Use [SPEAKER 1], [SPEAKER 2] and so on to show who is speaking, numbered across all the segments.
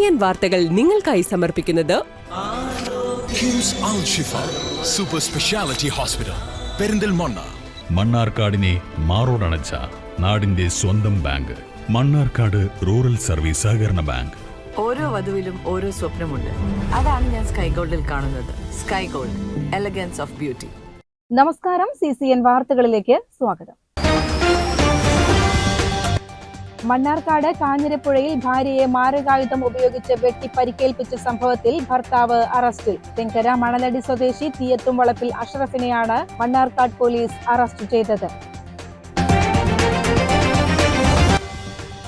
[SPEAKER 1] CCN വാർത്തകൾ നിങ്ങൾക്കായി സമർപ്പിക്കുന്നത്
[SPEAKER 2] കിംസ് അൽ ഷിഫ സൂപ്പർ സ്പെഷ്യാലിറ്റി ഹോസ്പിറ്റൽ പെരിന്തൽമണ്ണ.
[SPEAKER 3] മണ്ണാർക്കാടിനെ മാറോടണച്ച നാടിന്റെ സ്വന്തം ബാങ്ക് മണ്ണാർക്കാട് റൂറൽ സർവീസ് സഹകരണ ബാങ്ക്.
[SPEAKER 4] ഓരോ വധുവിലും ഓരോ സ്വപ്നമുണ്ട്. അതാണ് ഞാൻ സ്കൈ ഗോൾഡിൽ കാണുന്നത്. Sky gold, elegance of beauty.
[SPEAKER 5] നമസ്കാരം, CCN വാർത്തകളിലേക്ക് സ്വാഗതം. മണ്ണാർക്കാട് കാഞ്ഞിരപ്പുഴയിൽ ഭാര്യയെ മാരകായുധം ഉപയോഗിച്ച് വെട്ടി പരിക്കേൽപ്പിച്ച സംഭവത്തിൽ ഭർത്താവ് അറസ്റ്റിൽ. തെങ്കര മണലടി സ്വദേശി തീയത്തും വളപ്പിൽ അഷ്റഫിനെയാണ് മണ്ണാർക്കാട് പോലീസ് അറസ്റ്റ് ചെയ്തത്.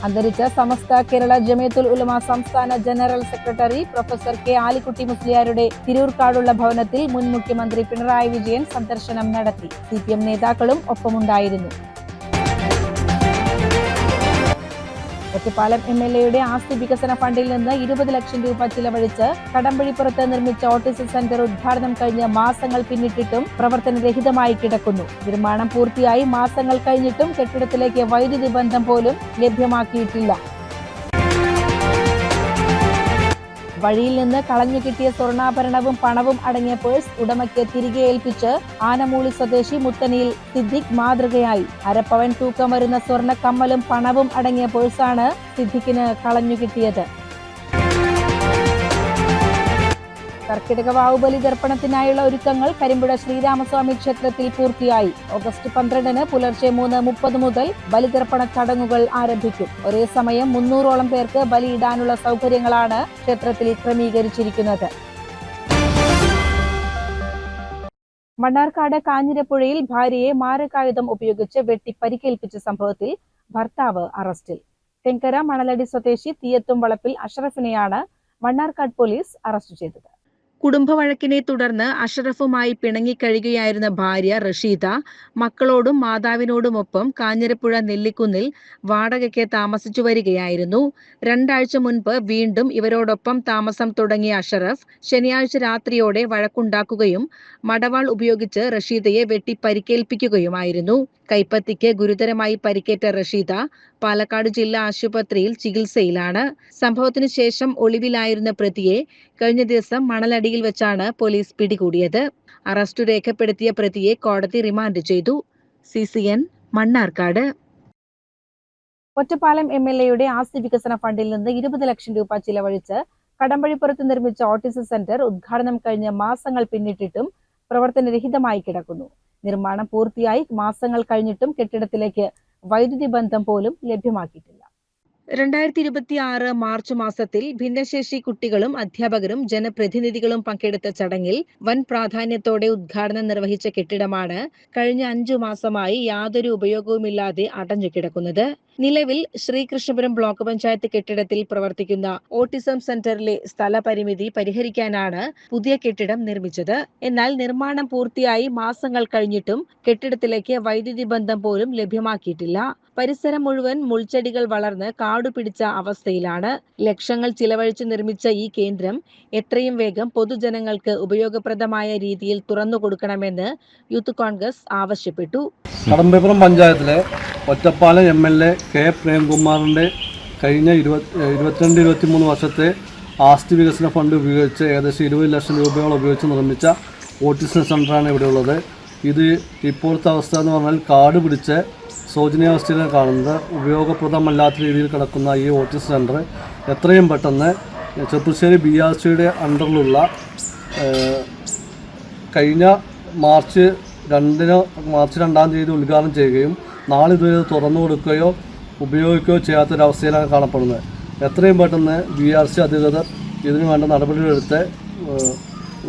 [SPEAKER 5] അന്തരിച്ച സമസ്ത കേരള ജമിയത്തുൽ ഉലമ സംസ്ഥാന general secretary professor K Alikutty മുസ്ലിയാരുടെ തിരൂർക്കാടുള്ള ഭവനത്തിൽ മുൻ മുഖ്യമന്ത്രി പിണറായി വിജയൻ സന്ദർശനം നടത്തി. CPM നേതാക്കളും ഒപ്പമുണ്ടായിരുന്നു. ഒറ്റപ്പാലം MLAയുടെ ആസ്തി വികസന ഫണ്ടിൽ നിന്ന് 20 ലക്ഷം രൂപ ചിലവഴിച്ച് കടമ്പഴിപ്പുറത്ത് നിർമ്മിച്ച ഓട്ടിസം സെന്റർ ഉദ്ഘാടനം കഴിഞ്ഞ് മാസങ്ങൾ പിന്നിട്ടിട്ടും പ്രവർത്തനരഹിതമായി കിടക്കുന്നു. നിർമ്മാണം പൂർത്തിയായി മാസങ്ങൾ കഴിഞ്ഞിട്ടും കെട്ടിടത്തിലേക്ക് വൈദ്യുതി ബന്ധം പോലും ലഭ്യമാക്കിയിട്ടില്ല. വഴിയിൽ നിന്ന് കളഞ്ഞു കിട്ടിയ സ്വർണ്ണാഭരണവും പണവും അടങ്ങിയ പേഴ്സ് ഉടമയ്ക്ക് തിരികെ ഏൽപ്പിച്ച് ആനമൂളി സ്വദേശി മുത്തനിയിൽ സിദ്ദിഖ് മാതൃകയായി. 1/2 പവൻ തൂക്കം വരുന്ന സ്വർണ്ണ കമ്മലും പണവും അടങ്ങിയ പേഴ്സാണ് സിദ്ദിഖിന് കളഞ്ഞു കിട്ടിയത്. കർക്കിടക വാവുബലി ദർപ്പണത്തിനായുള്ള ഒരുക്കങ്ങൾ കരിമ്പുഴ ശ്രീരാമസ്വാമി ക്ഷേത്രത്തിൽ പൂർത്തിയായി. ഓഗസ്റ്റ് 12 പുലർച്ചെ 3:30 മുതൽ ബലിതർപ്പണ ചടങ്ങുകൾ ആരംഭിക്കും. ഒരേ സമയം 300ഓളം പേർക്ക് ബലിയിടാനുള്ള സൗകര്യങ്ങളാണ് ക്ഷേത്രത്തിൽ ക്രമീകരിച്ചിരിക്കുന്നത്. മണ്ണാർക്കാട് കാഞ്ഞിരപ്പുഴയിൽ ഭാര്യയെ മാരകായുധം ഉപയോഗിച്ച് വെട്ടി പരിക്കേൽപ്പിച്ച സംഭവത്തിൽ ഭർത്താവ് അറസ്റ്റിൽ. തെങ്കര മണലടി സ്വദേശി തീയത്തും വളപ്പിൽ അഷ്റഫിനെയാണ് മണ്ണാർക്കാട് പോലീസ് അറസ്റ്റ് ചെയ്തത്. കുടുംബവഴക്കിനെ തുടർന്ന് അഷ്റഫുമായി പിണങ്ങിക്കഴിയുകയായിരുന്ന ഭാര്യ റഷീദ മക്കളോടും മാതാവിനോടുമൊപ്പം കാഞ്ഞിരപ്പുഴ നെല്ലിക്കുന്നിൽ വാടകയ്ക്ക് താമസിച്ചു വരികയായിരുന്നു. 2 ആഴ്ച മുൻപ് വീണ്ടും ഇവരോടൊപ്പം താമസം തുടങ്ങിയ അഷ്റഫ് ശനിയാഴ്ച രാത്രിയോടെ വഴക്കുണ്ടാക്കുകയും മടവാൾ ഉപയോഗിച്ച് റഷീദയെ വെട്ടി പരിക്കേൽപ്പിക്കുകയുമായിരുന്നു. കൈപ്പത്തിക്ക് ഗുരുതരമായി പരിക്കേറ്റ റഷീദ പാലക്കാട് ജില്ലാ ആശുപത്രിയിൽ ചികിത്സയിലാണ്. സംഭവത്തിനു ശേഷം ഒളിവിലായിരുന്ന പ്രതിയെ കഴിഞ്ഞ ദിവസം മണലടിയിൽ വെച്ചാണ് പോലീസ് പിടികൂടിയത്. അറസ്റ്റ് രേഖപ്പെടുത്തിയ പ്രതിയെ കോടതി റിമാൻഡ് ചെയ്തു. CCN മണ്ണാർക്കാട്. ഒറ്റപ്പാലം MLAയുടെ ആസ്തി വികസന ഫണ്ടിൽ നിന്ന് 20 ലക്ഷം രൂപ ചിലവഴിച്ച് കടമ്പഴിപ്പുറത്ത് നിർമ്മിച്ച ഓട്ടിസം സെന്റർ ഉദ്ഘാടനം കഴിഞ്ഞ് മാസങ്ങൾ പിന്നിട്ടിട്ടും പ്രവർത്തനരഹിതമായി കിടക്കുന്നു. നിർമ്മാണം പൂർത്തിയായി മാസങ്ങൾ കഴിഞ്ഞിട്ടും കെട്ടിടത്തിലേക്ക് വൈദ്യുതി ബന്ധം പോലും ലഭ്യമാക്കിയിട്ടില്ല. 2026 മാർച്ച് മാസത്തിൽ ഭിന്നശേഷി കുട്ടികളും അധ്യാപകരും ജനപ്രതിനിധികളും പങ്കെടുത്ത ചടങ്ങിൽ വൻ പ്രാധാന്യത്തോടെ ഉദ്ഘാടനം നിർവഹിച്ച കെട്ടിടമാണ് കഴിഞ്ഞ 5 മാസമായി യാതൊരു ഉപയോഗവുമില്ലാതെ അടഞ്ഞുകിടക്കുന്നത്. നിലവിൽ ശ്രീകൃഷ്ണപുരം ബ്ലോക്ക് പഞ്ചായത്ത് കെട്ടിടത്തിൽ പ്രവർത്തിക്കുന്ന ഓട്ടിസം സെന്ററിലെ സ്ഥലപരിമിതി പരിഹരിക്കാനാണ് പുതിയ കെട്ടിടം നിർമ്മിച്ചത്. എന്നാൽ നിർമ്മാണം പൂർത്തിയായി മാസങ്ങൾ കഴിഞ്ഞിട്ടും കെട്ടിടത്തിലേക്ക് വൈദ്യുതി ബന്ധം പോലും ലഭ്യമാക്കിയിട്ടില്ല. പരിസരം മുഴുവൻ മുൾച്ചെടികൾ വളർന്ന് കാടുപിടിച്ച അവസ്ഥയിലാണ്. ലക്ഷങ്ങൾ ചിലവഴിച്ച് നിർമ്മിച്ച ഈ കേന്ദ്രം എത്രയും വേഗം പൊതുജനങ്ങൾക്ക് ഉപയോഗപ്രദമായ രീതിയിൽ തുറന്നു കൊടുക്കണമെന്ന് യൂത്ത് കോൺഗ്രസ് ആവശ്യപ്പെട്ടു.
[SPEAKER 6] കടമ്പഴിപ്പുറം പഞ്ചായത്തിലെ ഒറ്റപ്പാലം MLA K പ്രേംകുമാറിൻ്റെ കഴിഞ്ഞ 22-23 വർഷത്തെ ആസ്തി വികസന ഫണ്ട് ഉപയോഗിച്ച് ഏകദേശം 20 ലക്ഷം രൂപയോളം ഉപയോഗിച്ച് നിർമ്മിച്ച ഓട്ടിസം സെൻ്ററാണ് ഇവിടെയുള്ളത്. ഇത് ഇപ്പോഴത്തെ അവസ്ഥ എന്ന് പറഞ്ഞാൽ കാട് പിടിച്ച് ശോചനീയാവസ്ഥയിലാണ് കാണുന്നത്. ഉപയോഗപ്രദമല്ലാത്ത രീതിയിൽ കിടക്കുന്ന ഈ ഓട്ടിസം സെൻ്റർ എത്രയും പെട്ടെന്ന് ചെറുപ്പശ്ശേരി BRCയുടെ അണ്ടറിലുള്ള കഴിഞ്ഞ മാർച്ച് 2-ാം തീയതി ഉദ്ഘാടനം ചെയ്യുകയും നാളെ ഇതുവരെ തുറന്നു കൊടുക്കുകയോ ഉപയോഗിക്കുകയോ ചെയ്യാത്തൊരവസ്ഥയിലാണ് കാണപ്പെടുന്നത്. എത്രയും പെട്ടെന്ന് BRC അധികൃതർ ഇതിനു വേണ്ട നടപടികളെടുത്ത്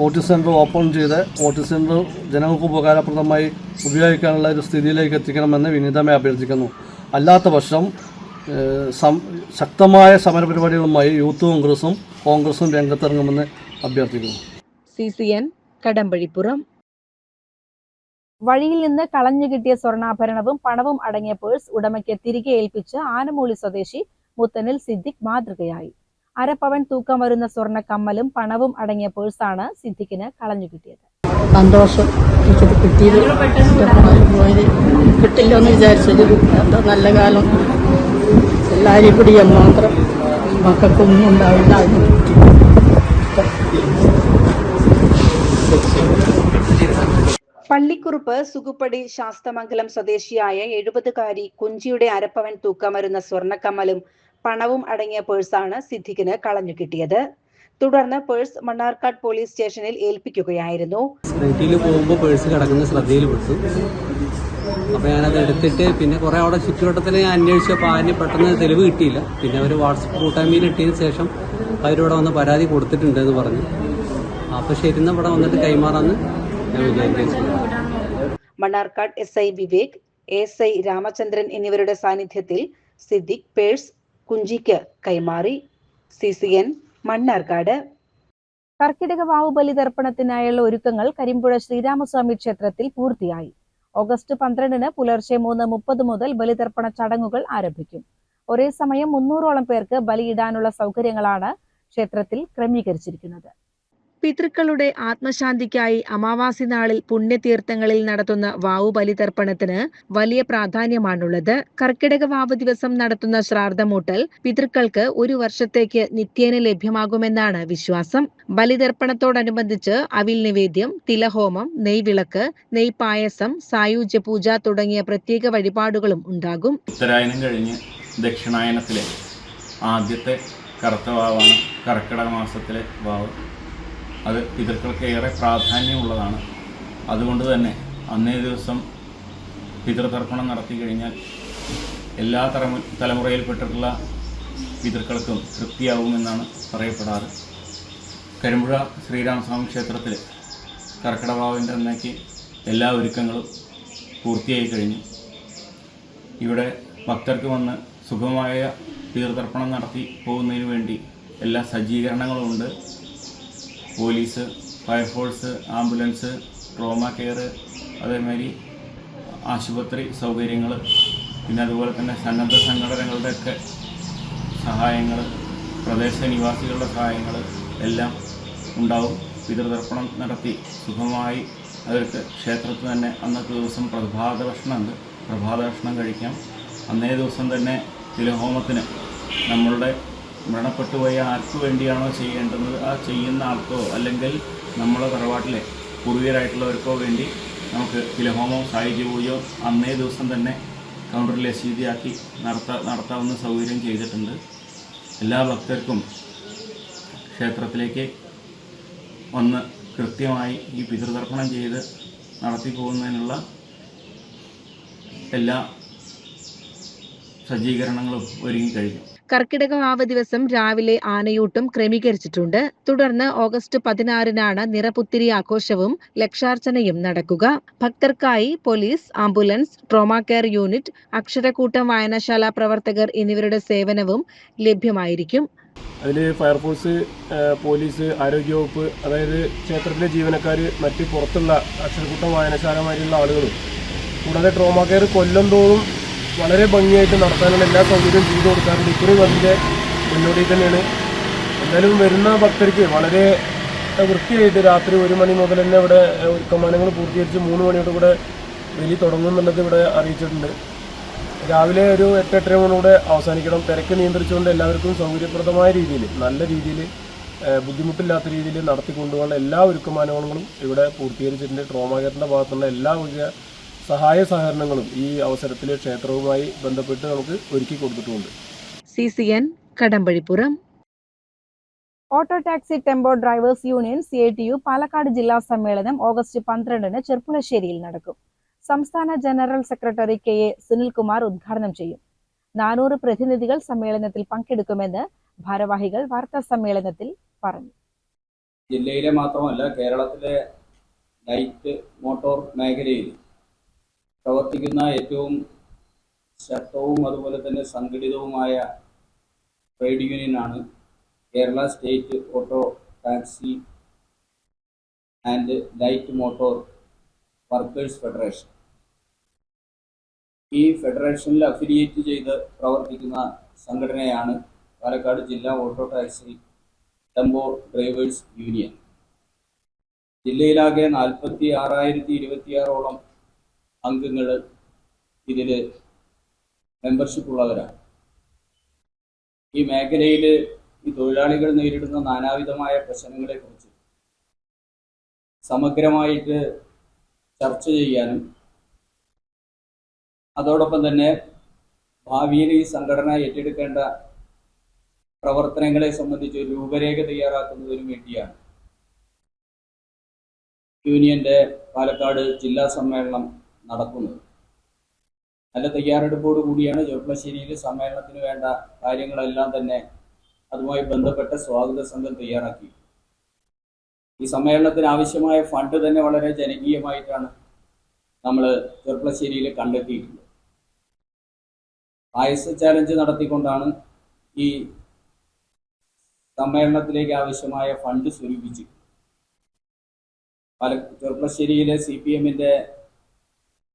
[SPEAKER 6] ഓട്ടിസം സെൻ്റർ ഓപ്പൺ ചെയ്ത് ഓട്ടിസം സെൻ്റർ ജനങ്ങൾക്ക് ഉപകാരപ്രദമായി ഉപയോഗിക്കാനുള്ള ഒരു സ്ഥിതിയിലേക്ക് എത്തിക്കണമെന്ന് വിനീതമായി അഭ്യർത്ഥിക്കുന്നു. അല്ലാത്ത പക്ഷം ശക്തമായ സമരപരിപാടികളുമായി യൂത്ത് കോൺഗ്രസും രംഗത്തിറങ്ങുമെന്ന് അഭ്യർത്ഥിക്കുന്നു.
[SPEAKER 5] CCN കടമ്പഴിപ്പുറം. വഴിയിൽ നിന്ന് കളഞ്ഞു കിട്ടിയ സ്വർണ്ണാഭരണവും പണവും അടങ്ങിയ പേഴ്സ് ഉടമയ്ക്ക് തിരികെ ഏൽപ്പിച്ച് ആനമൂളി സ്വദേശി മുത്തനിൽ സിദ്ദിഖ് മാതൃകയായി. 1/2 പവൻ തൂക്കം വരുന്ന സ്വർണ്ണ കമ്മലും പണവും അടങ്ങിയ പേഴ്സാണ് സിദ്ദിഖിന് കളഞ്ഞു കിട്ടിയത്.
[SPEAKER 7] സന്തോഷം കിട്ടില്ലെന്ന് വിചാരിച്ചത്. നല്ല കാലം എല്ലാവരും പിടിയാൻ മാത്രം മക്കൾക്കൊന്നും ഉണ്ടാവില്ല.
[SPEAKER 5] പള്ളിക്കുറുപ്പ് സുകുപ്പടി ശാസ്തമംഗലം സ്വദേശിയായ 70-കാരി കുഞ്ചിയുടെ അരപ്പവൻ തൂക്കമരുന്ന സ്വർണ്ണക്കമ്മലും പണവും അടങ്ങിയ പേഴ്സാണ് സിദ്ദിഖിന് കളഞ്ഞു കിട്ടിയത്. തുടർന്ന് പേഴ്സ് മണ്ണാർക്കാട് പോലീസ് സ്റ്റേഷനിൽ ഏൽപ്പിക്കുകയായിരുന്നു.
[SPEAKER 8] സ്ട്രീറ്റിൽ പോകുമ്പോൾ പേഴ്സ് കിടക്കുന്ന ശ്രദ്ധയിൽപ്പെട്ടു. അപ്പോൾ ഞാനത് എടുത്തിട്ട് പിന്നെ കുറേ അവിടെ ചുറ്റുവട്ടത്തിൽ ഞാൻ അന്വേഷിച്ചപ്പോൾ ആരും പെട്ടെന്ന് തെളിവ് കിട്ടിയില്ല. പിന്നെ അവർ വാട്സപ്പ് കൂട്ടായ്മയിൽ ഇട്ടതിന് ശേഷം അവരിവിടെ വന്ന് പരാതി കൊടുത്തിട്ടുണ്ടെന്ന് പറഞ്ഞു. അപ്പോൾ ശരി എന്നാൽ ഇവിടെ വന്നിട്ട് കൈമാറാമെന്ന് ഞാൻ വിചാരിച്ചു.
[SPEAKER 5] മണ്ണാർക്കാട് SI വിവേക്, ASI രാമചന്ദ്രൻ എന്നിവരുടെ സാന്നിധ്യത്തിൽ സിദ്ദിഖ് പേഴ്സ് കുഞ്ചിക്ക് കൈമാറി. CCN മണ്ണാർക്കാട്. കർക്കിടക വാവ് ബലിതർപ്പണത്തിനായുള്ള ഒരുക്കങ്ങൾ കരിമ്പുഴ ശ്രീരാമസ്വാമി ക്ഷേത്രത്തിൽ പൂർത്തിയായി. ഓഗസ്റ്റ് 12-ന് പുലർച്ചെ 3:30 മുതൽ ബലിതർപ്പണ ചടങ്ങുകൾ ആരംഭിക്കും. ഒരേ സമയം 300ഓളം പേർക്ക് ബലിയിടാനുള്ള സൗകര്യങ്ങളാണ് ക്ഷേത്രത്തിൽ ക്രമീകരിച്ചിരിക്കുന്നത്. പിതൃക്കളുടെ ആത്മശാന്തിക്കായി അമാവാസി നാളിൽ പുണ്യതീർത്ഥങ്ങളിൽ നടത്തുന്ന വാവു ബലിതർപ്പണത്തിന് വലിയ പ്രാധാന്യമാണുള്ളത്. കർക്കിടക വാവ് ദിവസം നടത്തുന്ന ശ്രാദ്ധമൂട്ടൽ പിതൃക്കൾക്ക് 1 വർഷത്തേക്ക് നിത്യേന ലഭ്യമാകുമെന്നാണ് വിശ്വാസം. ബലിതർപ്പണത്തോടനുബന്ധിച്ച് അവിൽ നിവേദ്യം, തിലഹോമം, നെയ്വിളക്ക്, നെയ്പായസം, സായുജ്യ പൂജ തുടങ്ങിയ പ്രത്യേക വഴിപാടുകളും ഉണ്ടാകും.
[SPEAKER 9] ഉത്തരായനം കഴിഞ്ഞ് ദക്ഷിണായനത്തിലെ ആദ്യത്തെ കറുത്ത വാവാണ് കർക്കിടക മാസത്തിലെ വാവ്. അത് പിതൃക്കൾക്ക് ഏറെ പ്രാധാന്യമുള്ളതാണ്. അതുകൊണ്ട് തന്നെ അന്നേ ദിവസം പിതൃതർപ്പണം നടത്തി കഴിഞ്ഞാൽ എല്ലാ തലമുറയിൽപ്പെട്ടിട്ടുള്ള പിതൃക്കൾക്കും തൃപ്തിയാവുമെന്നാണ് പറയപ്പെടാറ്. കരിമ്പുഴ ശ്രീരാമസ്വാമി ക്ഷേത്രത്തിൽ കർക്കിടകവാവിൻ്റെ അന്നേക്ക് എല്ലാ ഒരുക്കങ്ങളും പൂർത്തിയായി കഴിഞ്ഞു. ഇവിടെ ഭക്തർക്ക് വന്ന് സുഗമമായ പിതൃതർപ്പണം നടത്തി പോകുന്നതിന് വേണ്ടി എല്ലാ സജ്ജീകരണങ്ങളുമുണ്ട്. Police, fire force, ambulance, trauma care, അതേമാതിരി ആശുപത്രി സൗകര്യങ്ങൾ, പിന്നെ അതുപോലെ തന്നെ സന്നദ്ധ സംഘടനകളുടെയൊക്കെ സഹായങ്ങൾ, പ്രദേശ നിവാസികളുടെ സഹായങ്ങൾ എല്ലാം ഉണ്ടാവും. പിതൃതർപ്പണം നടത്തി സുഖമായി അവർക്ക് ക്ഷേത്രത്തിൽ തന്നെ അന്നത്തെ ദിവസം പ്രഭാത ഭക്ഷണമുണ്ട്. പ്രഭാത ഭക്ഷണം കഴിക്കാം. അന്നേ ദിവസം തന്നെ തിലഹോമത്തിന് നമ്മളുടെ മരണപ്പെട്ടുപോയ ആർക്ക് വേണ്ടിയാണോ ചെയ്യേണ്ടത് ആ ചെയ്യുന്ന ആൾക്കോ അല്ലെങ്കിൽ നമ്മളെ തറവാട്ടിലെ പൂർവികരായിട്ടുള്ളവർക്കോ വേണ്ടി നമുക്ക് തിലഹോമോ സായുജ്യ പൂജയോ അന്നേ ദിവസം തന്നെ കൗണ്ടറിൽ രസീതിയാക്കി നടത്താവുന്ന സൗകര്യം ചെയ്തിട്ടുണ്ട്. എല്ലാ ഭക്തർക്കും ക്ഷേത്രത്തിലേക്ക് വന്ന് കൃത്യമായി ഈ പിതൃതർപ്പണം ചെയ്ത് നടത്തി പോകുന്നതിനുള്ള എല്ലാ സജ്ജീകരണങ്ങളും ഒരുങ്ങിക്കഴിഞ്ഞു.
[SPEAKER 5] കർക്കിടക വാവ് ദിവസം രാവിലെ ആനയൂട്ടും ക്രമീകരിച്ചിട്ടുണ്ട്. തുടർന്ന് ഓഗസ്റ്റ് 16-നാണ് നിറപുത്തിരി ആഘോഷവും ലക്ഷാർച്ചനയും നടക്കുക. ഭക്തർക്കായി police, ambulance, trauma care unit, അക്ഷരക്കൂട്ടം വായനശാല പ്രവർത്തകർ എന്നിവരുടെ സേവനവും ലഭ്യമായിരിക്കും.
[SPEAKER 10] അതിൽ ഫയർഫോഴ്സ്, പോലീസ്, ആരോഗ്യവകുപ്പ്, അതായത് ക്ഷേത്രത്തിലെ ജീവനക്കാർ, മറ്റ് പുറത്തുള്ള അക്ഷരക്കൂട്ടം വായനശാലമാരിലുള്ള ആളുകളും കൂടാതെ ട്രോമാ കെയർ കൊല്ലം തോറും വളരെ ഭംഗിയായിട്ട് നടത്താനുള്ള എല്ലാ സൗകര്യവും ചെയ്തു കൊടുക്കാറുണ്ട്. ഇപ്പോഴും അതിൻ്റെ മുന്നോടി തന്നെയാണ്. എന്തായാലും വരുന്ന ഭക്തർക്ക് വളരെ വൃത്തിയായിട്ട് രാത്രി 1 മണി മുതൽ തന്നെ ഇവിടെ ഒരുക്കമാനങ്ങൾ പൂർത്തീകരിച്ച് 3 മണിയോട് കൂടെ ബലി തുടങ്ങുന്നുള്ളത് ഇവിടെ അറിയിച്ചിട്ടുണ്ട്. രാവിലെ ഒരു 8-8:30 മണിയോടെ അവസാനിക്കണം. തിരക്ക് നിയന്ത്രിച്ചുകൊണ്ട് എല്ലാവർക്കും സൗകര്യപ്രദമായ രീതിയിൽ, നല്ല രീതിയിൽ, ബുദ്ധിമുട്ടില്ലാത്ത രീതിയിൽ നടത്തിക്കൊണ്ടുപോകാനുള്ള എല്ലാ ഒരുക്കമാനങ്ങളും ഇവിടെ പൂർത്തീകരിച്ചിട്ടുണ്ട്. ട്രോമാ കെയറിൻ്റെ ഭാഗത്തുള്ള എല്ലാ സഹായ സഹകരണങ്ങളും ഈ അവസരത്തിൽ ക്ഷേത്രവുമായി ബന്ധപ്പെട്ട് നമുക്ക് ഒരുക്കി കൊടുത്തിട്ടുണ്ട്.
[SPEAKER 5] CCN Kadampazhipuram. Auto taxi tempo drivers union CITU Palakkad ജില്ലാ സമ്മേളനം ഓഗസ്റ്റ് 12-ന് ചെർപ്പുളശ്ശേരിയിൽ നടക്കും. സംസ്ഥാന ജനറൽ സെക്രട്ടറി KA സുനിൽകുമാർ ഉദ്ഘാടനം ചെയ്യും. 400 പ്രതിനിധികൾ സമ്മേളനത്തിൽ പങ്കെടുക്കുമെന്ന് ഭാരവാഹികൾ വാർത്താ സമ്മേളനത്തിൽ പറഞ്ഞു.
[SPEAKER 11] ജില്ലയിലെ മാത്രമല്ല കേരളത്തിലെ ലൈറ്റ് മോട്ടോർ മേഖലയിൽ പ്രവർത്തിക്കുന്ന ഏറ്റവും ശക്തവും അതുപോലെ തന്നെ സംഘടിതവുമായ ട്രേഡ് യൂണിയനാണ് Kerala state auto taxi and light motor workers federation. ഈ ഫെഡറേഷനിൽ അഫിലിയേറ്റ് ചെയ്ത് പ്രവർത്തിക്കുന്ന സംഘടനയാണ് പാലക്കാട് ജില്ലാ auto taxi tempo drivers union. ജില്ലയിലാകെ 46,026ഓളം അംഗങ്ങൾ ഇതിൽ മെമ്പർഷിപ്പ് ഉള്ളവരാണ്. ഈ മേഖലയിൽ ഈ തൊഴിലാളികൾ നേരിടുന്ന നാനാവിധമായ പ്രശ്നങ്ങളെക്കുറിച്ച് സമഗ്രമായിട്ട് ചർച്ച ചെയ്യാനും അതോടൊപ്പം തന്നെ ഭാവിയിൽ ഈ സംഘടന ഏറ്റെടുക്കേണ്ട പ്രവർത്തനങ്ങളെ സംബന്ധിച്ച് ഒരു രൂപരേഖ തയ്യാറാക്കുന്നതിനും വേണ്ടിയാണ് യൂണിയന്റെ പാലക്കാട് ജില്ലാ സമ്മേളനം നടക്കുന്നത്. നല്ല തയ്യാറെടുപ്പോടു കൂടിയാണ് ചെർപ്പളശ്ശേരിയിൽ സമ്മേളനത്തിന് വേണ്ട കാര്യങ്ങളെല്ലാം തന്നെ അതുമായി ബന്ധപ്പെട്ട സ്വാഗത സംഘം തയ്യാറാക്കി. ഈ സമ്മേളനത്തിന് ആവശ്യമായ ഫണ്ട് തന്നെ വളരെ ജനകീയമായിട്ടാണ് നമ്മൾ ചെർപ്പളശ്ശേരിയിൽ കണ്ടെത്തിയിട്ടുള്ളത്. പായസ ചാലഞ്ച് നടത്തിക്കൊണ്ടാണ് ഈ സമ്മേളനത്തിലേക്ക് ആവശ്യമായ ഫണ്ട് സ്വരൂപിച്ചത്. ചെർപ്പളശ്ശേരിയിലെ CPMന്റെ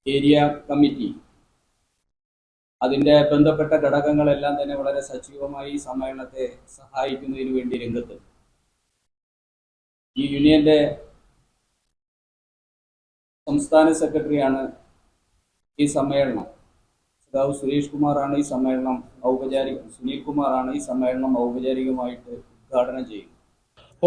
[SPEAKER 11] ഏരിയ കമ്മിറ്റി അതിൻ്റെ ബന്ധപ്പെട്ട ഘടകങ്ങളെല്ലാം തന്നെ വളരെ സജീവമായി ഈ സമ്മേളനത്തെ സഹായിക്കുന്നതിന് വേണ്ടി രംഗത്ത്. ഈ യൂണിയന്റെ സംസ്ഥാന സെക്രട്ടറിയാണ് ഈ സമ്മേളനം. സഖാവ് സുരേഷ് കുമാറാണ് ഈ സമ്മേളനം സുനിൽകുമാറാണ് ഈ സമ്മേളനം ഔപചാരികമായിട്ട് ഉദ്ഘാടനം ചെയ്യുന്നത്.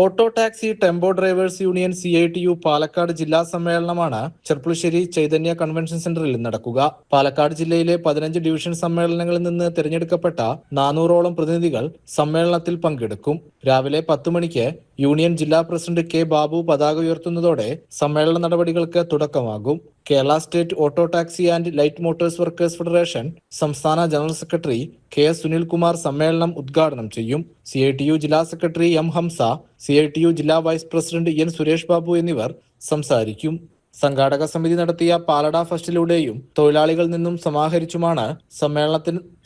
[SPEAKER 7] Auto taxi tempo drivers union CITU Palakkad ജില്ലാ സമ്മേളനമാണ് ചെർപ്പളശ്ശേരി ചൈതന്യ കൺവെൻഷൻ സെന്ററിൽ നടക്കുക. പാലക്കാട് ജില്ലയിലെ 15 ഡിവിഷൻ സമ്മേളനങ്ങളിൽ നിന്ന് തിരഞ്ഞെടുക്കപ്പെട്ട 400ഓളം പ്രതിനിധികൾ സമ്മേളനത്തിൽ പങ്കെടുക്കും. രാവിലെ 10 മണിക്ക് യൂണിയൻ ജില്ലാ പ്രസിഡന്റ് K. ബാബു പതാക ഉയർത്തുന്നതോടെ സമ്മേളന നടപടികൾക്ക് തുടക്കമാകും. Kerala state auto taxi and light motors workers federation സംസ്ഥാന ജനറൽ സെക്രട്ടറി KS സുനിൽകുമാർ സമ്മേളനം ഉദ്ഘാടനം ചെയ്യും. CITU ജില്ലാ സെക്രട്ടറി M. ഹംസ, CITU ജില്ലാ vice president N. Suresh Babu എന്നിവർ സംസാരിക്കും. സംഘാടക സമിതി നടത്തിയ പാലട ഫെസ്റ്റിലൂടെയും തൊഴിലാളികളിൽ നിന്നും സമാഹരിച്ചുമാണ്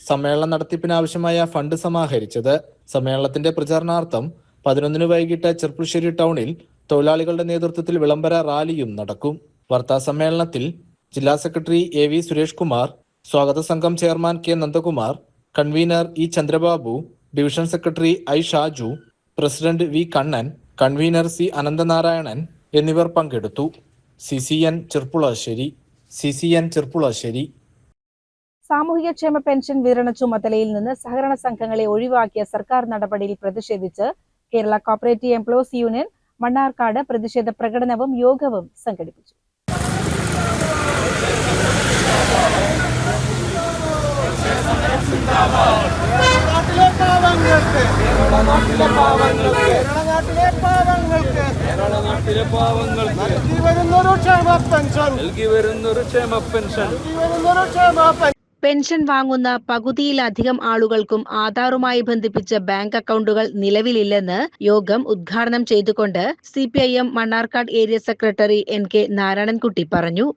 [SPEAKER 7] സമ്മേളന നടത്തിപ്പിനാവശ്യമായ ഫണ്ട് സമാഹരിച്ചത്. സമ്മേളനത്തിന്റെ പ്രചാരണാർത്ഥം 11 വൈകിട്ട് ചെർപ്പളശ്ശേരി ടൗണിൽ തൊഴിലാളികളുടെ നേതൃത്വത്തിൽ വിളംബര റാലിയും നടക്കും. വാർത്താ സമ്മേളനത്തിൽ ജില്ലാ സെക്രട്ടറി AV സുരേഷ് കുമാർ, സ്വാഗത സംഘം chairman K. Nandakumar, convener E. Chandrababu, division secretary I. Shaju, president V. Kannan, convener C. Ananthanarayanan എന്നിവർ പങ്കെടുത്തു. CCN ചെർപ്പുളശ്ശേരി.
[SPEAKER 5] സാമൂഹികക്ഷേമ പെൻഷൻ വിതരണ ചുമതലയിൽ നിന്ന് സഹകരണ സംഘങ്ങളെ ഒഴിവാക്കിയ സർക്കാർ നടപടിയിൽ പ്രതിഷേധിച്ച് Kerala cooperative employees union Mannarkkad പ്രതിഷേധ പ്രകടനവും യോഗവും സംഘടിപ്പിച്ചു. പെൻഷൻ വാങ്ങുന്ന പകുതിയിലധികം ആളുകൾക്കും ആധാറുമായി ബന്ധിപ്പിച്ച ബാങ്ക് അക്കൗണ്ടുകൾ നിലവിലില്ലെന്ന് യോഗം ഉദ്ഘാടനം ചെയ്തുകൊണ്ട് CPIM Mannarkkad area secretary NK Narayanankutty പറഞ്ഞു.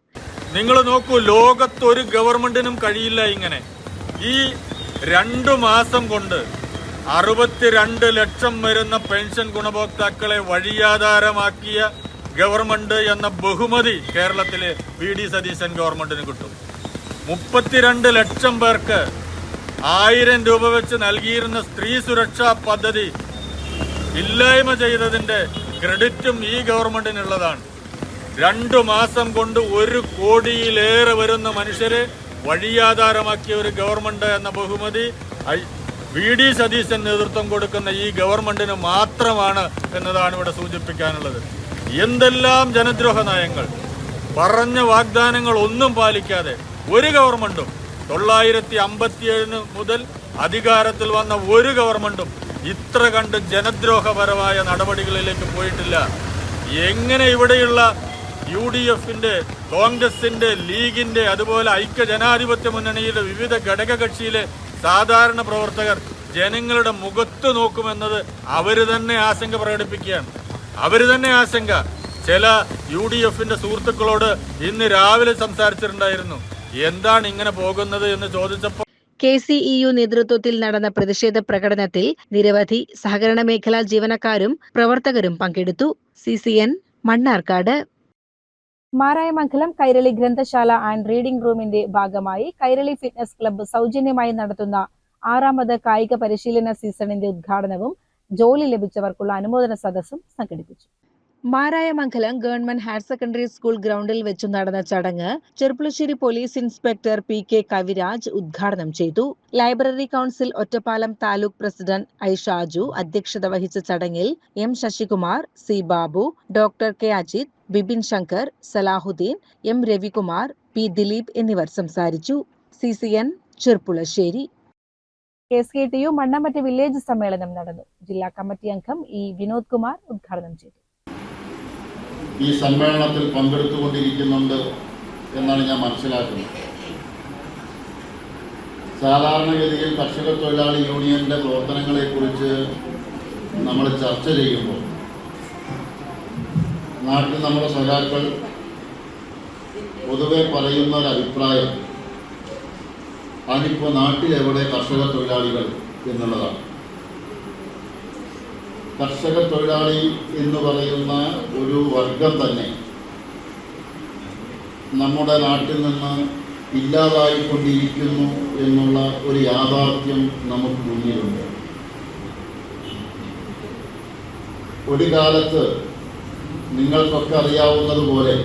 [SPEAKER 12] നിങ്ങൾ നോക്കൂ, ലോകത്തൊരു ഗവൺമെന്റിനും കഴിയില്ല ഇങ്ങനെ. ഈ 2 മാസം കൊണ്ട് 62 ലക്ഷം വരുന്ന പെൻഷൻ ഗുണഭോക്താക്കളെ വഴിയാധാരമാക്കിയ ഗവൺമെന്റ് എന്ന ബഹുമതി കേരളത്തിലെ VD സതീശൻ ഗവൺമെന്റിന് കിട്ടും. 32 ലക്ഷം പേർക്ക് 1000 രൂപ വെച്ച് നൽകിയിരുന്ന സ്ത്രീ സുരക്ഷാ പദ്ധതി ഇല്ലായ്മ ചെയ്തതിന്റെ ക്രെഡിറ്റും ഈ ഗവൺമെന്റിനുള്ളതാണ്. 2 മാസം കൊണ്ട് 1 കോടിയിലേറെ വരുന്ന മനുഷ്യരെ വഴിയാധാരമാക്കിയ ഒരു ഗവൺമെന്റ് എന്ന ബഹുമതി VD സതീശൻ നേതൃത്വം കൊടുക്കുന്ന ഈ ഗവൺമെന്റിന് മാത്രമാണ് എന്നതാണ് ഇവിടെ സൂചിപ്പിക്കാനുള്ളത്. എന്തെല്ലാം ജനദ്രോഹ നയങ്ങൾ, പറഞ്ഞ വാഗ്ദാനങ്ങൾ ഒന്നും പാലിക്കാതെ ഒരു ഗവൺമെന്റും 957 മുതൽ അധികാരത്തിൽ വന്ന ഒരു ഗവൺമെന്റും ഇത്ര കണ്ട് ജനദ്രോഹപരമായ നടപടികളിലേക്ക് പോയിട്ടില്ല. എങ്ങനെ ഇവിടെയുള്ള UDFന്റെ, കോൺഗ്രസിന്റെ, ലീഗിന്റെ, അതുപോലെ ഐക്യ ജനാധിപത്യ മുന്നണിയുടെ വിവിധ ഘടകകക്ഷിയിലെ സാധാരണ പ്രവർത്തകർ ജനങ്ങളുടെ മുഖത്ത് നോക്കുമെന്നത് അവര് തന്നെ ആശങ്ക പ്രകടിപ്പിക്കുകയാണ്. അവര് തന്നെ ആശങ്ക. ചില UDFന്റെ സുഹൃത്തുക്കളോട് ഇന്ന് രാവിലെ സംസാരിച്ചിട്ടുണ്ടായിരുന്നു. എന്താണ് ഇങ്ങനെ പോകുന്നത് എന്ന് ചോദിച്ചപ്പോൾ
[SPEAKER 5] KCEU നേതൃത്വത്തിൽ നടന്ന പ്രതിഷേധ പ്രകടനത്തിൽ നിരവധി സഹകരണ മേഖലാ ജീവനക്കാരും പ്രവർത്തകരും പങ്കെടുത്തു. CCN മണ്ണാർക്കാട്. മാരായമംഗലം കൈരളി ഗ്രന്ഥശാല ആൻഡ് റീഡിംഗ് റൂമിന്റെ ഭാഗമായി കൈരളി ഫിറ്റ്നസ് ക്ലബ്ബ് സൗജന്യമായി നടത്തുന്ന 6ാമത് കായിക പരിശീലന സീസണിന്റെ ഉദ്ഘാടനവും ജോലി ലഭിച്ചവർക്കുള്ള അനുമോദന സദസ്സും സംഘടിപ്പിച്ചു. Marayamangalam government higher secondary school ഗ്രൗണ്ടിൽ വെച്ചു നടന്ന ചടങ്ങ് Cherpulassery police inspector PK Kaviraj ഉദ്ഘാടനം ചെയ്തു. Library council Ottapalam taluk president I Shaju അധ്യക്ഷത വഹിച്ച ചടങ്ങിൽ M Sasikumar, C Babu, doctor K Ajith, Bipin Shankar, Salahuddin, M Ravikumar, P Dileep എന്നിവർ സംസാരിച്ചു. CCN Cherpulassery. KSKTU Mannampatta village സമ്മേളനം നടന്നു. ജില്ലാ കമ്മിറ്റി അംഗം E വിനോദ് കുമാർ ഉദ്ഘാടനം ചെയ്തു.
[SPEAKER 13] ഈ സമ്മേളനത്തിൽ പങ്കെടുത്തുകൊണ്ടിരിക്കുന്നുണ്ട് എന്നാണ് ഞാൻ മനസ്സിലാക്കുന്നത്. സാധാരണഗതിയിൽ കർഷക തൊഴിലാളി യൂണിയന്റെ പ്രവർത്തനങ്ങളെക്കുറിച്ച് നമ്മൾ ചർച്ച ചെയ്യുമ്പോൾ നാട്ടിൽ നമ്മുടെ സഖാക്കൾ പൊതുവെ പറയുന്ന ഒരു അഭിപ്രായം അതിപ്പോൾ നാട്ടിലെവിടെ കർഷക തൊഴിലാളികൾ എന്നുള്ളതാണ്. കർഷക തൊഴിലാളി എന്ന് പറയുന്ന ഒരു വർഗം തന്നെ നമ്മുടെ നാട്ടിൽ നിന്ന് ഇല്ലാതായിക്കൊണ്ടിരിക്കുന്നു എന്നുള്ള ഒരു യാഥാർത്ഥ്യം നമുക്ക് മുന്നിലുണ്ട്. ഒരു കാലത്ത് നിങ്ങൾക്കൊക്കെ അറിയാവുന്നതുപോലെ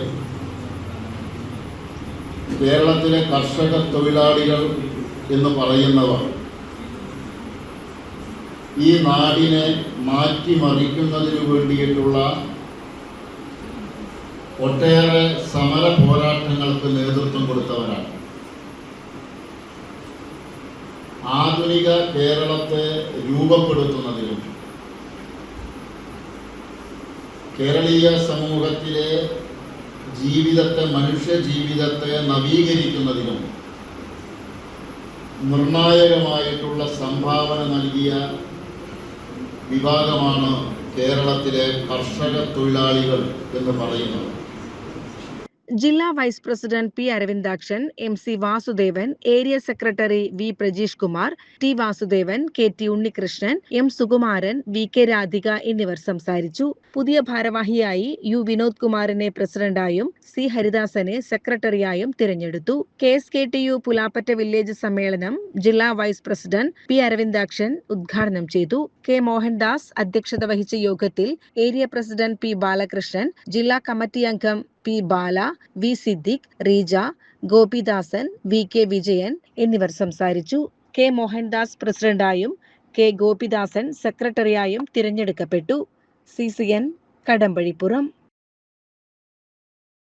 [SPEAKER 13] കേരളത്തിലെ കർഷക തൊഴിലാളികൾ എന്ന് പറയുന്നവർ ഈ നാടിനെ മാറ്റിമറിക്കുന്നതിനു വേണ്ടിയിട്ടുള്ള ഒട്ടേറെ സമര പോരാട്ടങ്ങൾക്ക് നേതൃത്വം കൊടുത്തവരാണ്. ആധുനിക കേരളത്തെ രൂപപ്പെടുത്തുന്നതിനും കേരളീയ സമൂഹത്തിലെ ജീവിതത്തെ, മനുഷ്യ ജീവിതത്തെ നവീകരിക്കുന്നതിനും നിർണായകമായിട്ടുള്ള സംഭാവന നൽകിയ വിഭാഗമാണ് കേരളത്തിലെ കർഷക തൊഴിലാളികൾ എന്ന് പറയുന്നത്.
[SPEAKER 5] ജില്ലാ vice president P Aravindakshan, MC Vasudevan, area secretary V Prajeesh Kumar, T Vasudevan, KT Unnikrishnan, M Sukumaran, VK Radhika എന്നിവർ സംസാരിച്ചു. പുതിയ ഭാരവാഹിയായി U വിനോദ് കുമാറിനെ പ്രസിഡന്റായും C ഹരിദാസനെ സെക്രട്ടറിയായും തിരഞ്ഞെടുത്തു. KSKTU പുലാപ്പറ്റ വില്ലേജ് സമ്മേളനം ജില്ലാ വൈസ് പ്രസിഡന്റ് P അരവിന്ദാക്ഷൻ ഉദ്ഘാടനം ചെയ്തു. K മോഹൻദാസ് അധ്യക്ഷത വഹിച്ച യോഗത്തിൽ ഏരിയ പ്രസിഡന്റ് P ബാലകൃഷ്ണൻ, ജില്ലാ കമ്മിറ്റി അംഗം P ബാല, V സിദ്ദിഖ്, റീജ, ഗോപിദാസൻ, VK വിജയൻ എന്നിവർ സംസാരിച്ചു. K മോഹൻദാസ് പ്രസിഡന്റായും K ഗോപിദാസൻ സെക്രട്ടറിയായും തിരഞ്ഞെടുക്കപ്പെട്ടു. CCN കടമ്പഴിപ്പുറം.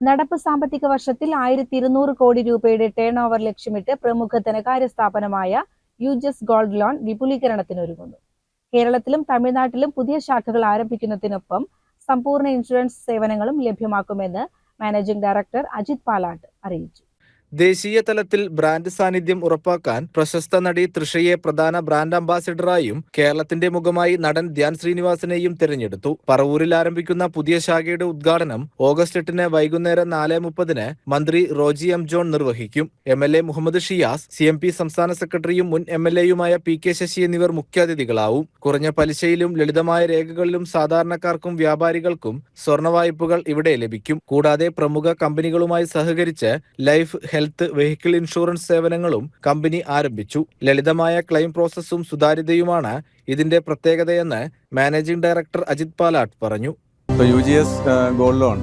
[SPEAKER 5] നടപ്പ് സാമ്പത്തിക വർഷത്തിൽ 1200 കോടി രൂപയുടെ ടേൺ ഓവർ ലക്ഷ്യമിട്ട് പ്രമുഖ ധനകാര്യ സ്ഥാപനമായ യൂജസ് ഗോൾഡ് ലോൺ വിപുലീകരണത്തിനൊരുങ്ങുന്നു. കേരളത്തിലും തമിഴ്നാട്ടിലും പുതിയ ശാഖകൾ ആരംഭിക്കുന്നതിനൊപ്പം സമ്പൂർണ്ണ ഇൻഷുറൻസ് സേവനങ്ങളും ലഭ്യമാക്കുമെന്ന് മാനേജിംഗ് ഡയറക്ടർ അജിത് പാലാട്ട് അറിയിച്ചു.
[SPEAKER 7] ദേശീയ തലത്തിൽ ബ്രാൻഡ് സാന്നിധ്യം ഉറപ്പാക്കാൻ പ്രശസ്ത നടി തൃഷയെ പ്രധാന ബ്രാൻഡ് അംബാസിഡറായും കേരളത്തിന്റെ മുഖമായി നടൻ ധ്യാൻ ശ്രീനിവാസനെയും തിരഞ്ഞെടുത്തു. പറവൂരിൽ ആരംഭിക്കുന്ന പുതിയ ശാഖയുടെ ഉദ്ഘാടനം ഓഗസ്റ്റ് 8 വൈകുന്നേരം 4:30 മന്ത്രി റോജി M ജോൺ നിർവഹിക്കും. MLA മുഹമ്മദ് ഷിയാസ്, CMP സംസ്ഥാന സെക്രട്ടറിയും മുൻ MLAയുമായ PK ശശി എന്നിവർ മുഖ്യാതിഥികളാവും. കുറഞ്ഞ പലിശയിലും ലളിതമായ രേഖകളിലും സാധാരണക്കാർക്കും വ്യാപാരികൾക്കും സ്വർണ്ണ വായ്പകൾ ഇവിടെ ലഭിക്കും. കൂടാതെ പ്രമുഖ കമ്പനികളുമായി സഹകരിച്ച് ലൈഫ്, ഹെൽത്ത്, വെഹിക്കിൾ ഇൻഷുറൻസ് സേവനങ്ങളും കമ്പനി ആരംഭിച്ചു. ലളിതമായ ക്ലെയിം പ്രോസസ്സും സുതാര്യതയുമാണ് ഇതിന്റെ പ്രത്യേകതയെന്ന് മാനേജിംഗ് ഡയറക്ടർ അജിത് പാലാട്ട് പറഞ്ഞു.
[SPEAKER 14] UGS ഗോൾഡ് ലോൺ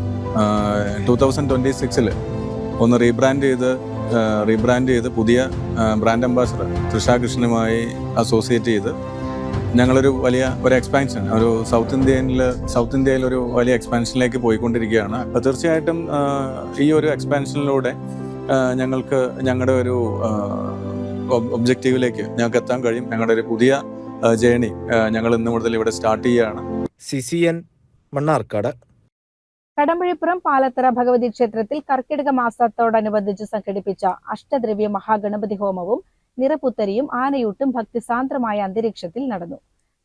[SPEAKER 14] 2026 ഒന്ന് റീബ്രാൻഡ് ചെയ്ത് പുതിയ ബ്രാൻഡ് അംബാസിഡർ തൃഷ കൃഷ്ണനുമായി അസോസിയേറ്റ് ചെയ്ത് ഞങ്ങളൊരു വലിയ എക്സ്പാൻഷൻ, സൗത്ത് ഇന്ത്യയിൽ ഒരു വലിയ എക്സ്പാൻഷനിലേക്ക് പോയിക്കൊണ്ടിരിക്കുകയാണ്. അപ്പോൾ തീർച്ചയായിട്ടും ഈ ഒരു എക്സ്പാൻഷനിലൂടെ ഞങ്ങൾക്ക് ഞങ്ങളുടെ ഒരു ഒബ്ജക്റ്റീവിലേക്ക് ഞങ്ങൾക്ക് എത്താൻ കഴിയും. ഞങ്ങളുടെ ഒരു പുതിയ ജേണി ഞങ്ങൾ ഇന്ന് മുതൽ ഇവിടെ സ്റ്റാർട്ട് ചെയ്യുകയാണ്.
[SPEAKER 7] CCN മണ്ണാർക്കാട്.
[SPEAKER 5] കടമ്പഴിപ്പുറം പാലത്തറ ഭഗവതി ക്ഷേത്രത്തിൽ കർക്കിടക മാസത്തോടനുബന്ധിച്ച് സംഘടിപ്പിച്ച അഷ്ടദ്രവ്യ മഹാഗണപതി ഹോമവും നിറപുത്തരിയും ആനയൂട്ടും ഭക്തിസാന്ദ്രമായ അന്തരീക്ഷത്തിൽ നടന്നു.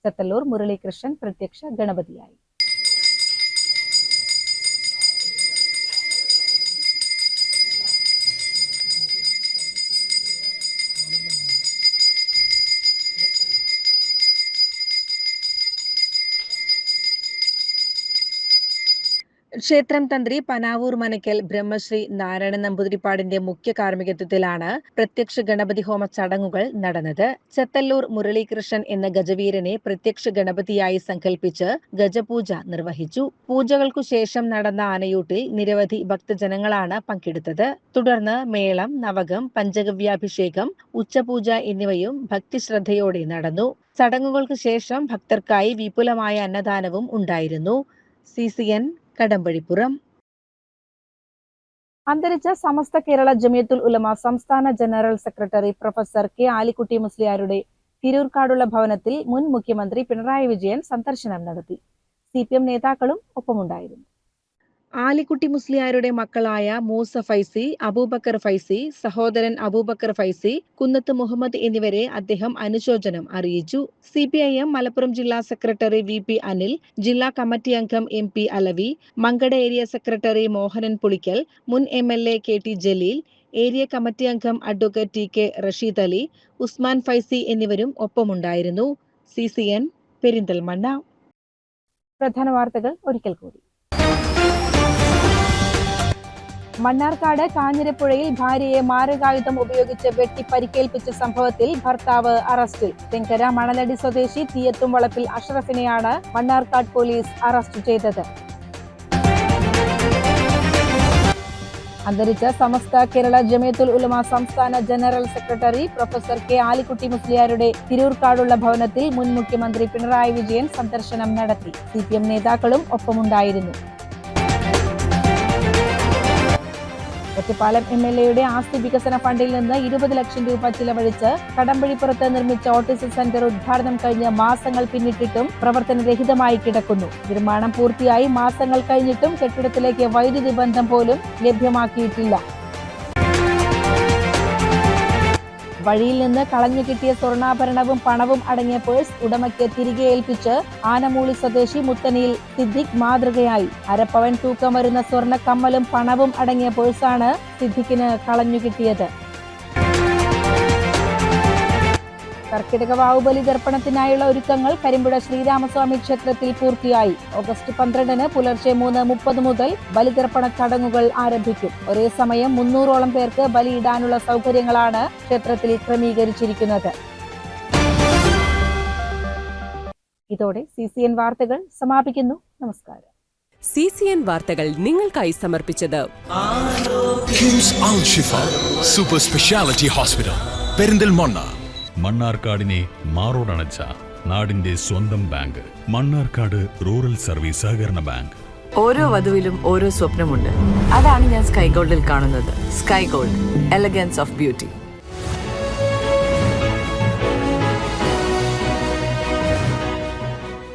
[SPEAKER 5] ചത്തല്ലൂർ മുരളീകൃഷ്ണൻ പ്രത്യക്ഷ ഗണപതിയായി. ക്ഷേത്രം തന്ത്രി പനാവൂർ മനക്കൽ ബ്രഹ്മശ്രീ നാരായണ നമ്പൂതിരിപ്പാടിന്റെ മുഖ്യ കാർമ്മികത്വത്തിലാണ് പ്രത്യക്ഷ ഗണപതി ഹോമ ചടങ്ങുകൾ നടന്നത്. ചെത്തല്ലൂർ മുരളീകൃഷ്ണൻ എന്ന ഗജവീരനെ പ്രത്യക്ഷ ഗണപതിയായി സങ്കല്പിച്ച് ഗജപൂജ നിർവഹിച്ചു. പൂജകൾക്കു ശേഷം നടന്ന ആനയൂട്ടിൽ നിരവധി ഭക്തജനങ്ങളാണ് പങ്കെടുത്തത്. തുടർന്ന് മേളം, നവകം, പഞ്ചഗവ്യാഭിഷേകം, ഉച്ചപൂജ എന്നിവയും ഭക്തിശ്രദ്ധയോടെ നടന്നു. ചടങ്ങുകൾക്ക് ശേഷം ഭക്തർക്കായി വിപുലമായ അന്നദാനവും ഉണ്ടായിരുന്നു. CCN കടമ്പഴിപ്പുറം. അന്തരിച്ച സമസ്ത കേരള ജമിയത്തുൽ ഉലമ സംസ്ഥാന general secretary professor K Alikutty മുസ്ലിയാരുടെ തിരൂർക്കാടുള്ള ഭവനത്തിൽ മുൻ മുഖ്യമന്ത്രി പിണറായി വിജയൻ സന്ദർശനം നടത്തി. CPM നേതാക്കളും ഒപ്പമുണ്ടായിരുന്നു. ആലിക്കുട്ടി മുസ്ലിയാരുടെ മക്കളായ മൂസ ഫൈസി, അബൂബക്കർ ഫൈസി, സഹോദരൻ അബൂബക്കർ ഫൈസി, കുന്നത്ത് മുഹമ്മദ് എന്നിവരെ അദ്ദേഹം അനുശോചനം അറിയിച്ചു. CPIM മലപ്പുറം ജില്ലാ സെക്രട്ടറി VP അനിൽ, ജില്ലാ കമ്മിറ്റി അംഗം MP Alavi, Mankada area secretary Mohanan Pulikkal, മുൻ MLA KT Jaleel, area committee അംഗം അഡ്വക്കേറ്റ് TK റഷീദ് അലി, ഉസ്മാൻ ഫൈസി എന്നിവരും ഒപ്പമുണ്ടായിരുന്നു. CCN പെരിന്തൽമണ്ണ. പ്രധാന വാർത്തകൾ ഒരിക്കൽ കൂടി. മണ്ണാർക്കാട് കാഞ്ഞിരപ്പുഴയിൽ ഭാര്യയെ മാരകായുധം ഉപയോഗിച്ച് വെട്ടി പരിക്കേൽപ്പിച്ച സംഭവത്തിൽ ഭർത്താവ് അറസ്റ്റിൽ. തെങ്കര മണലടി സ്വദേശി തീയത്തും വളപ്പിൽ അഷ്റഫിനെയാണ് മണ്ണാർക്കാട് പോലീസ് അറസ്റ്റ് ചെയ്തത്. അന്തരിച്ച സമസ്ത കേരള ജമിയത്തുൽ ഉലമ സംസ്ഥാന general secretary professor K Alikutty മുസ്ലിയാരുടെ തിരൂർക്കാടുള്ള ഭവനത്തിൽ മുൻ മുഖ്യമന്ത്രി പിണറായി വിജയൻ സന്ദർശനം നടത്തി. CPM നേതാക്കളും ഒപ്പമുണ്ടായിരുന്നു. ഒറ്റപ്പാലം MLAയുടെ ആസ്തി വികസന ഫണ്ടിൽ നിന്ന് 20 ലക്ഷം രൂപ ചിലവഴിച്ച് കടമ്പഴിപ്പുറത്ത് നിർമ്മിച്ച ഓട്ടിസം സെന്റർ ഉദ്ഘാടനം കഴിഞ്ഞ് മാസങ്ങൾ പിന്നിട്ടിട്ടും പ്രവർത്തനരഹിതമായി കിടക്കുന്നു. നിർമ്മാണം പൂർത്തിയായി മാസങ്ങൾ കഴിഞ്ഞിട്ടും കെട്ടിടത്തിലേക്ക് വൈദ്യുതി ബന്ധം പോലും ലഭ്യമാക്കിയിട്ടില്ല. വഴിയിൽ നിന്ന് കളഞ്ഞു കിട്ടിയ സ്വർണ്ണാഭരണവും പണവും അടങ്ങിയ പേഴ്സ് ഉടമയ്ക്ക് തിരികെ ഏൽപ്പിച്ച് ആനമൂളി സ്വദേശി മുത്തനിയിൽ സിദ്ദിഖ് മാതൃകയായി. അരപ്പവൻ തൂക്കം വരുന്ന സ്വർണ്ണ കമ്മലും പണവും അടങ്ങിയ പേഴ്സാണ് സിദ്ദിഖിന് കളഞ്ഞു കിട്ടിയത്. കർക്കിടക വാവുബലി ദർപ്പണത്തിനായുള്ള ഒരുക്കങ്ങൾ കരിമ്പുഴ ശ്രീരാമസ്വാമി ക്ഷേത്രത്തിൽ പൂർത്തിയായി. ഓഗസ്റ്റ് 12 പുലർച്ചെ 3:30 മുതൽ ബലിതർപ്പണ ചടങ്ങുകൾ ആരംഭിക്കും. ഒരേ സമയം 300ഓളം പേർക്ക് ബലിയിടാനുള്ള സൗകര്യങ്ങളാണ് ക്ഷേത്രത്തിൽ ക്രമീകരിച്ചിരിക്കുന്നത്. ഇതോടെ CCN വാർത്തകൾ സമാപിക്കുന്നു. നമസ്കാരം.
[SPEAKER 1] CCN വാർത്തകൾ നിങ്ങൾക്കായി സമർപ്പിച്ചത്
[SPEAKER 2] കിംസ് അൽ ഷിഫ സൂപ്പർ സ്പെഷ്യാലിറ്റി ഹോസ്പിറ്റൽ പെരിന്തൽമണ്ണ.
[SPEAKER 3] മണ്ണാർക്കാടിനെ മാറോടണച്ച നാടിന്റെ സ്വന്തം ബാങ്ക് മണ്ണാർക്കാട് റൂറൽ സർവീസ് സഹകരണ ബാങ്ക്.
[SPEAKER 4] ഓരോ വധുവിലും ഓരോ സ്വപ്നമുണ്ട്. അതാണ് ഞാൻ സ്കൈ ഗോൾഡിൽ കാണുന്നത്. Sky gold, elegance of beauty.